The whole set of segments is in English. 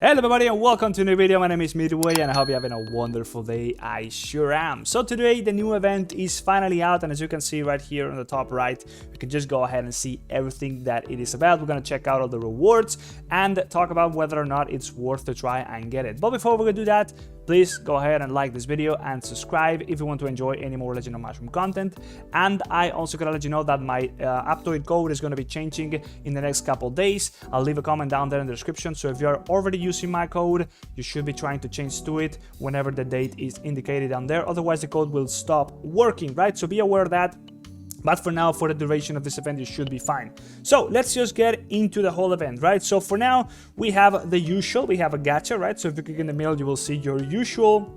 Hello everybody and welcome to a new video. My name is Midway and I hope you're having a wonderful day. I sure am. So today the new event is finally out, and as you can see right here on the top right, you can just go ahead and see everything that it is about. We're going to check out all the rewards and talk about whether or not it's worth to try and get it. But before we do that, please go ahead and like this video and subscribe if you want to enjoy any more Legend of Mushroom content. And I also gotta let you know that my Aptoide code is going to be changing in the next couple days. I'll leave a comment down there in the description, so if you're already using my code, you should be trying to change to it whenever the date is indicated down there. Otherwise the code will stop working, right? So be aware of that. But for now, for the duration of this event, you should be fine. So let's just get into the whole event, right? So for now, we have the usual. We have a gacha, right? So if you click in the middle, you will see your usual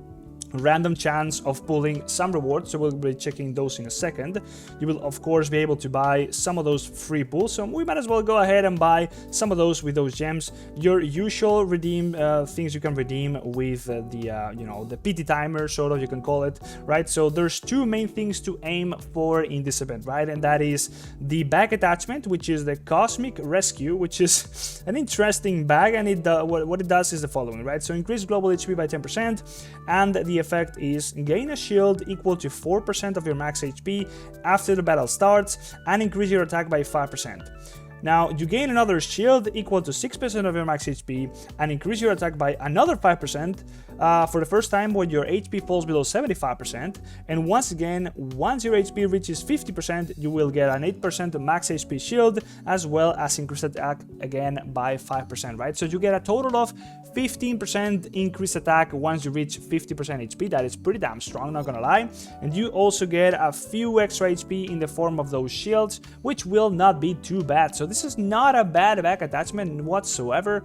random chance of pulling some rewards, so we'll be checking those in a second. You will of course be able to buy some of those free pulls, so we might as well go ahead and buy some of those with those gems. Your usual redeem things you can redeem with the PT timer, sort of, you can call it, right? So there's two main things to aim for in this event, right? And that is the bag attachment, which is the Cosmic Rescue, which is an interesting bag, and what it does is the following, right? So increase global HP by 10%, and the effect is gain a shield equal to 4% of your max HP after the battle starts and increase your attack by 5%. Now, you gain another shield equal to 6% of your max HP and increase your attack by another 5% for the first time when your HP falls below 75%. And once again, once your HP reaches 50%, you will get an 8% max HP shield as well as increased attack again by 5%, right? So you get a total of 15% increased attack once you reach 50% HP. That is pretty damn strong, not gonna lie. And you also get a few extra HP in the form of those shields, which will not be too bad. So this is not a bad back attachment whatsoever.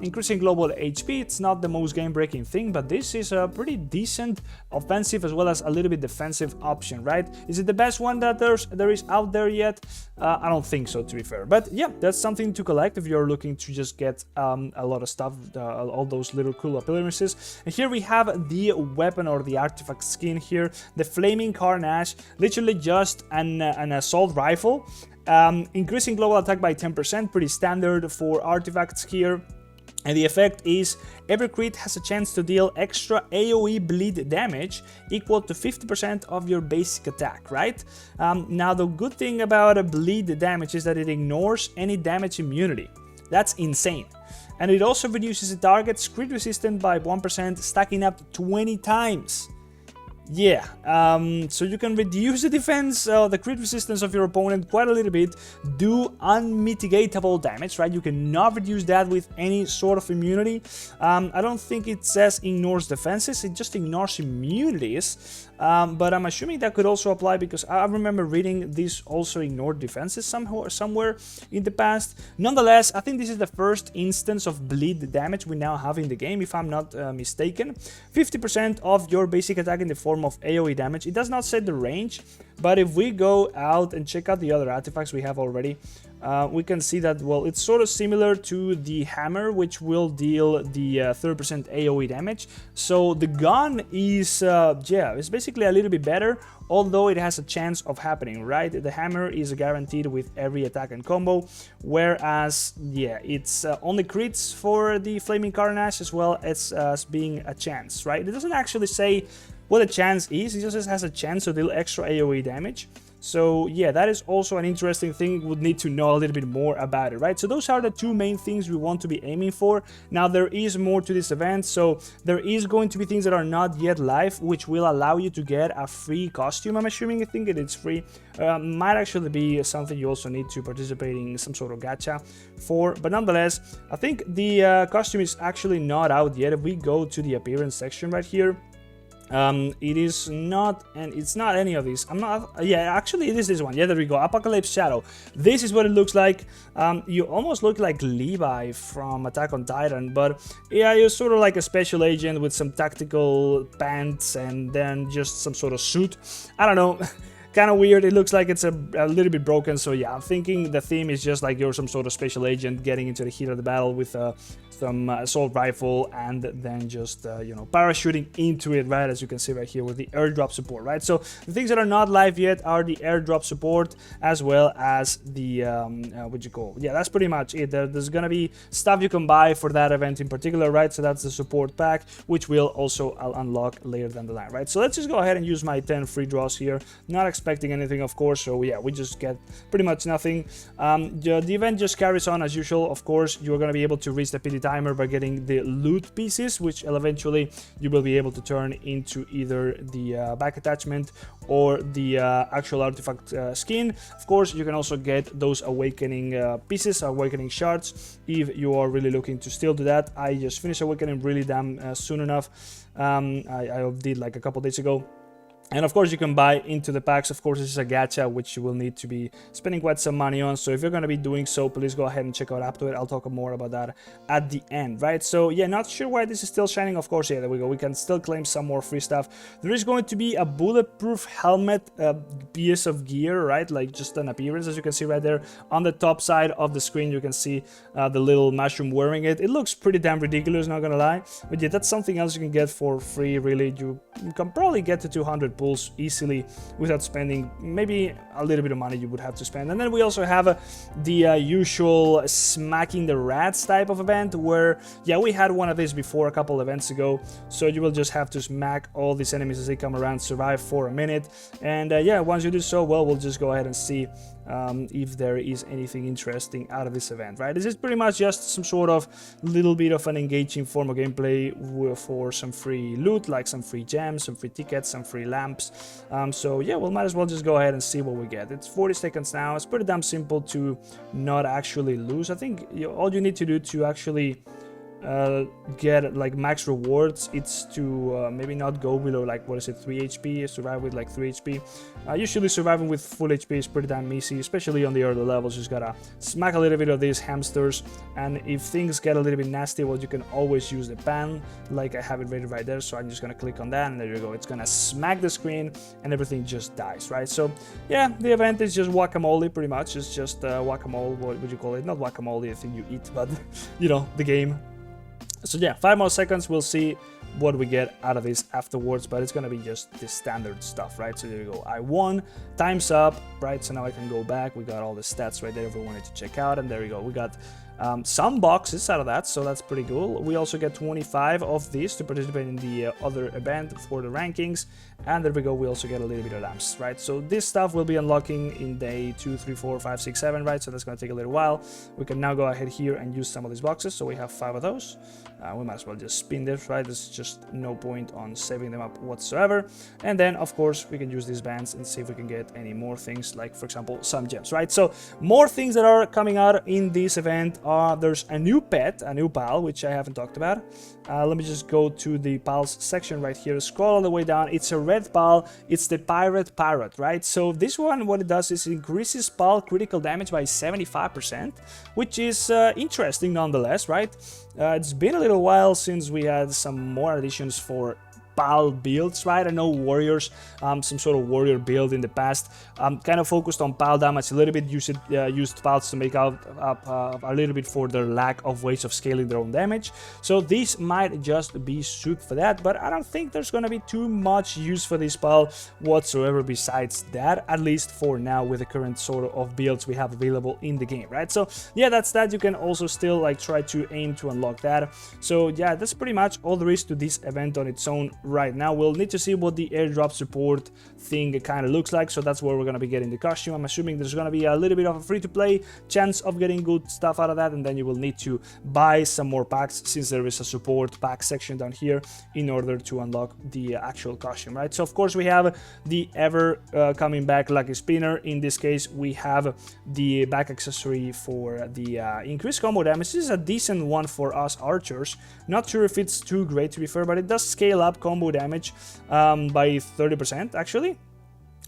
Increasing global HP, it's not the most game-breaking thing, but this is a pretty decent offensive as well as a little bit defensive option, right? Is it the best one that there is out there yet? I don't think so, to be fair. But yeah, that's something to collect if you're looking to just get a lot of stuff, all those little cool appearances. And here we have the weapon or the artifact skin here, the Flaming Carnage, literally just an assault rifle. Increasing global attack by 10%, pretty standard for artifacts here. And the effect is every crit has a chance to deal extra AoE bleed damage equal to 50% of your basic attack, right? Now the good thing about a bleed damage is that it ignores any damage immunity. That's insane. And it also reduces the target's crit resistance by 1%, stacking up to 20 times. Yeah, so you can reduce the defense, the crit resistance of your opponent quite a little bit, do unmitigatable damage, right? You cannot reduce that with any sort of immunity. I don't think it says ignores defenses, it just ignores immunities. But I'm assuming that could also apply because I remember reading this also ignored defenses somewhere in the past. Nonetheless, I think this is the first instance of bleed damage we now have in the game, if I'm not mistaken. 50% of your basic attack in the form of AoE damage. It does not set the range, but if we go out and check out the other artifacts we have already, we can see that, well, it's sort of similar to the hammer, which will deal the 30% AoE damage. So the gun is, yeah, it's basically a little bit better, although it has a chance of happening, right? The hammer is guaranteed with every attack and combo, whereas, yeah, it's only crits for the Flaming Carnage as well as being a chance, right? It doesn't actually say what a chance is, it just has a chance to deal extra AoE damage. So yeah, that is also an interesting thing. Would need to know a little bit more about it, right? So those are the two main things we want to be aiming for. Now there is more to this event, so there is going to be things that are not yet live, which will allow you to get a free costume. I'm assuming, I think it is free. Might actually be something you also need to participate in some sort of gacha for, but nonetheless, I think the costume is actually not out yet. If we go to the appearance section right here, it is not, and it's not any of these. I'm not, yeah, actually it is this one. Yeah, there we go, Apocalypse Shadow. This is what it looks like. You almost look like Levi from Attack on Titan, but yeah, you're sort of like a special agent with some tactical pants and then just some sort of suit. I don't know. Kind of weird. It looks like it's a little bit broken, so yeah, I'm thinking the theme is just like you're some sort of special agent getting into the heat of the battle with custom assault rifle, and then just you know, parachuting into it, right, as you can see right here with the airdrop support, right? So the things that are not live yet are the airdrop support as well as the what you call, yeah, that's pretty much it. There's gonna be stuff you can buy for that event in particular, right? So that's the support pack, which will also I'll unlock later down the line, right? So let's just go ahead and use my 10 free draws here, not expecting anything, of course. So yeah, we just get pretty much nothing. The event just carries on as usual. Of course, you're going to be able to reach the PD timer by getting the loot pieces, which eventually you will be able to turn into either the back attachment or the actual artifact skin. Of course, you can also get those awakening pieces, awakening shards, if you are really looking to still do that. I just finished awakening really damn soon enough. I did like a couple days ago. And of course, you can buy into the packs. Of course, this is a gacha, which you will need to be spending quite some money on. So if you're going to be doing so, please go ahead and check out Aptoide. I'll talk more about that at the end, right? So yeah, not sure why this is still shining. Of course, yeah, there we go. We can still claim some more free stuff. There is going to be a bulletproof helmet piece of gear, right? Like just an appearance, as you can see right there on the top side of the screen. You can see the little mushroom wearing it. It looks pretty damn ridiculous, not gonna lie. But yeah, that's something else you can get for free, really. You can probably get to 200 pulls easily without spending maybe a little bit of money you would have to spend. And then we also have the usual smacking the rats type of event, where yeah, we had one of these before a couple events ago. So you will just have to smack all these enemies as they come around, survive for a minute, and yeah, once you do so, well, we'll just go ahead and see if there is anything interesting out of this event, right? This is pretty much just some sort of little bit of an engaging form of gameplay for some free loot, like some free gems, some free tickets, some free lamps. So yeah, we might as well just go ahead and see what we get. It's 40 seconds now. It's pretty damn simple to not actually lose. I think all you need to do to actually get like max rewards, it's to maybe not go below like, what is it, 3 HP, survive with like 3 HP. Usually surviving with full HP is pretty damn easy, especially on the early levels. You just gotta smack a little bit of these hamsters, and if things get a little bit nasty, well, you can always use the pan, like I have it rated right there. So I'm just gonna click on that, and there you go. It's gonna smack the screen and everything just dies, right? So yeah, the event is just guacamole, pretty much. It's just guacamole, what would you call it? Not guacamole, I think you eat, but you know, the game. So yeah, 5 more seconds, we'll see what we get out of this afterwards, but it's gonna be just the standard stuff, right? So there you go, I won, time's up, right? So now I can go back, we got all the stats right there if we wanted to check out, and there you go, we got some boxes out of that, so that's pretty cool. We also get 25 of these to participate in the other event for the rankings, and there we go, we also get a little bit of lamps, right? So this stuff will be unlocking in day 2, 3, 4, 5, 6, 7, right? So that's going to take a little while. We can now go ahead here and use some of these boxes, so we have 5 of those. We might as well just spin this, right? There's just no point on saving them up whatsoever. And then, of course, we can use these bands and see if we can get any more things, like, for example, some gems, right? So more things that are coming out in this event are, there's a new pet, a new pal, which I haven't talked about. Let me just go to the pals section right here, scroll all the way down. It's a red pal, it's the pirate parrot, right? So this one, what it does is increases pal critical damage by 75%, which is interesting nonetheless, right? It's been a little while since we had some more additions for pal builds, right? I know warriors, some sort of warrior build in the past, kind of focused on pal damage a little bit, used pals to make up a little bit for their lack of ways of scaling their own damage. So this might just be suited for that, but I don't think there's gonna be too much use for this pal whatsoever besides that, at least for now, with the current sort of builds we have available in the game, right? So yeah, that's that. You can also still like try to aim to unlock that. So yeah, that's pretty much all there is to this event on its own right now. We'll need to see what the airdrop support thing kind of looks like, so that's where we're going to be getting the costume. I'm assuming there's going to be a little bit of a free-to-play chance of getting good stuff out of that, and then you will need to buy some more packs, since there is a support pack section down here, in order to unlock the actual costume, right? So of course we have the ever coming back lucky spinner. In this case we have the back accessory for the increased combo damage. This is a decent one for us archers. Not sure if it's too great, to be fair, but it does scale up combo damage by 30% actually.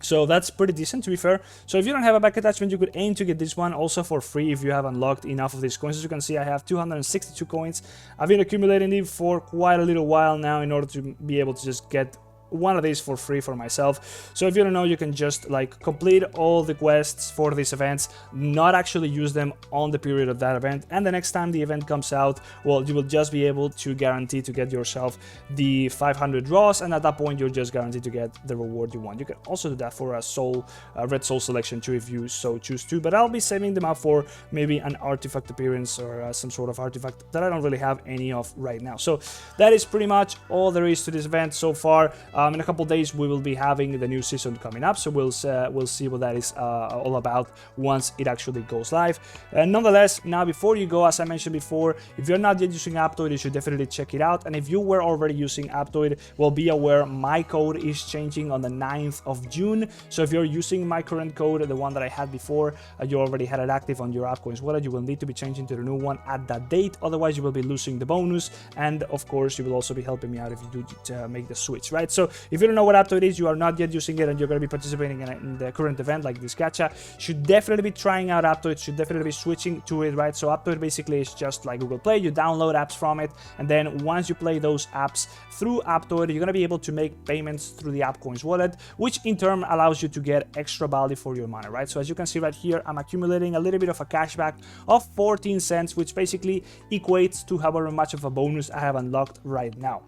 So that's pretty decent, to be fair. So if you don't have a back attachment, you could aim to get this one also for free if you have unlocked enough of these coins. As you can see, I have 262 coins. I've been accumulating them for quite a little while now in order to be able to just get one of these for free for myself. So if you don't know, you can just like complete all the quests for these events, not actually use them on the period of that event, and the next time the event comes out, well, you will just be able to guarantee to get yourself the 500 draws, and at that point you're just guaranteed to get the reward you want. You can also do that for a red soul selection too if you so choose to, but I'll be saving them up for maybe an artifact appearance or some sort of artifact that I don't really have any of right now. So that is pretty much all there is to this event so far. In a couple days we will be having the new season coming up, so we'll see what that is all about once it actually goes live. Nonetheless, now before you go, as I mentioned before, if you're not yet using Apptoid, you should definitely check it out. And if you were already using Apptoid, well, be aware my code is changing on the 9th of June. So if you're using my current code, the one that I had before, you already had it active on your Appcoins wallet, you will need to be changing to the new one at that date. Otherwise, you will be losing the bonus. And of course, you will also be helping me out if you do make the switch, right? So if you don't know what Apptoid is, you are not yet using it, and you're going to be participating in the current event like this gacha, should definitely be trying out Apptoid, should definitely be switching to it, right? So Apptoid basically is just like Google Play. You download apps from it, and then once you play those apps through Apptoid, you're going to be able to make payments through the Appcoins wallet, which in turn allows you to get extra value for your money, right? So as you can see right here, I'm accumulating a little bit of a cashback of 14 cents, which basically equates to however much of a bonus I have unlocked right now.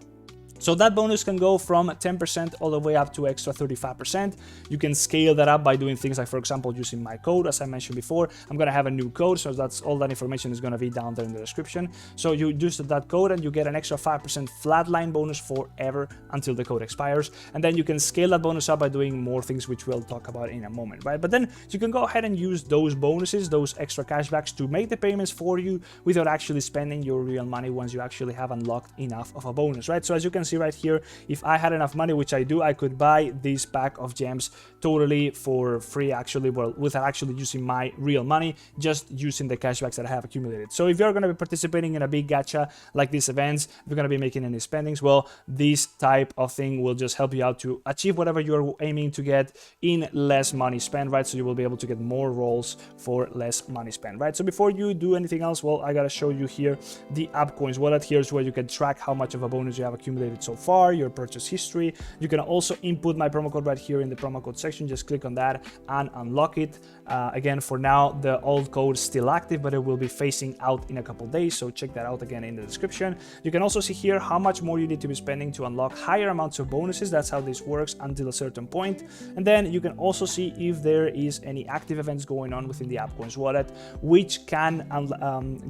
So that bonus can go from 10% all the way up to extra 35%. You can scale that up by doing things like, for example, using my code. As I mentioned before, I'm going to have a new code, so that's all that information is going to be down there in the description. So you use that code and you get an extra 5% flatline bonus forever until the code expires. And then you can scale that bonus up by doing more things, which we'll talk about in a moment, right? But then you can go ahead and use those bonuses, those extra cashbacks, to make the payments for you without actually spending your real money once you actually have unlocked enough of a bonus, right? So as you can see right here, if I had enough money, which I do, I could buy this pack of gems totally for free, actually, well, without actually using my real money, just using the cashbacks that I have accumulated. So if you're going to be participating in a big gacha like these events, if you're going to be making any spendings, well, this type of thing will just help you out to achieve whatever you're aiming to get in less money spent, right? So you will be able to get more rolls for less money spent, right? So before you do anything else, well, I gotta show you here the Appcoins wallet. Here's where you can track how much of a bonus you have accumulated so far, your purchase history. You can also input my promo code right here in the promo code section. Just click on that and unlock it. Again, for now, the old code is still active, but it will be phasing out in a couple days, so check that out again in the description. You can also see here how much more you need to be spending to unlock higher amounts of bonuses. That's how this works until a certain point. And then you can also see if there is any active events going on within the Appcoins wallet, which can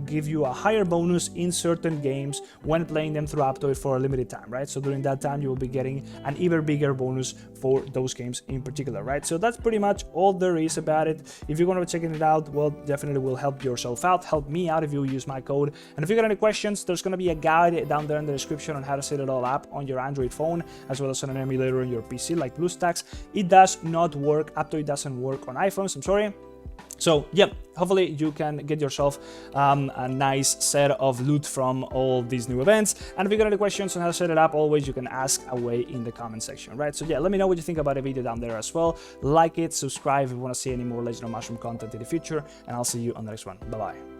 give you a higher bonus in certain games when playing them through Apptoid for a limited time, right? So during that time, you will be getting an even bigger bonus for those games in particular, right? So that's pretty much all there is about it. If you're going to be checking it out, well, definitely will help yourself out, help me out if you use my code. And if you got any questions, there's going to be a guide down there in the description on how to set it all up on your Android phone, as well as on an emulator on your PC like BlueStacks. It does not work. Aptoide doesn't work on iPhones, I'm sorry. So yeah, hopefully you can get yourself a nice set of loot from all these new events. And if you got any questions on how to set it up, always you can ask away in the comment section, right? So yeah, let me know what you think about the video down there as well. Like it, subscribe if you want to see any more Legend of Mushroom content in the future, and I'll see you on the next one. Bye bye.